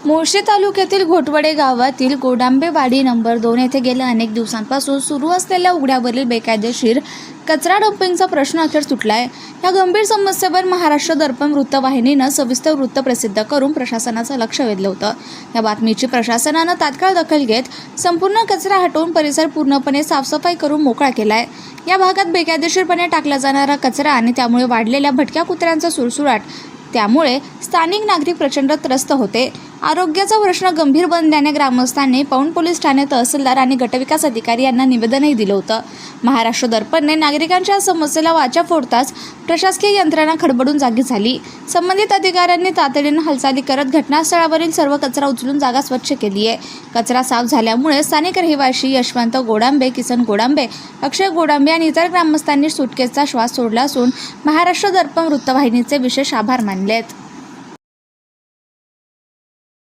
मुळशी तालुक्यातील घोटवडे गावातील गोडांबेवाडी नंबर 2 येथे गेल्या अनेक दिवसांपासून सुरू असलेल्या उघड्यावरील बेकायदेशीर कचरा डंपिंगचा प्रश्न अखेर सुटला आहे। या गंभीर समस्येवर महाराष्ट्र दर्पण वृत्तवाहिनीनं सविस्तर वृत्त प्रसिद्ध करून प्रशासनाचं लक्ष वेधलं होतं। या बातमीची प्रशासनानं तात्काळ दखल घेत संपूर्ण कचरा हटवून परिसर पूर्णपणे साफसफाई करून मोकळा केला आहे। या भागात बेकायदेशीरपणे टाकला जाणारा कचरा आणि त्यामुळे वाढलेल्या भटक्या कुत्र्यांचा सुळसुळाट त्यामुळे स्थानिक नागरिक प्रचंड त्रस्त होते। आरोग्याचा प्रश्न गंभीर बनल्याने ग्रामस्थांनी पौंड पोलीस ठाणे, तहसीलदार आणि गटविकास अधिकारी यांना निवेदनही दिलं होतं। महाराष्ट्र दर्पणने नागरिकांच्या समस्येला वाचा फोडताच प्रशासकीय यंत्रणा खडबडून जागी झाली। संबंधित अधिकाऱ्यांनी तातडीने हालचाली करत घटनास्थळावरील सर्व कचरा उचलून जागा स्वच्छ केली आहे। कचरा साफ झाल्यामुळे स्थानिक रहिवासी यशवंत गोडांबे, किसन गोडांबे, अक्षय गोडांबे आणि इतर ग्रामस्थांनी सुटकेचा श्वास सोडला असून महाराष्ट्र दर्पण वृत्तवाहिनीचे विशेष आभार मानलेत।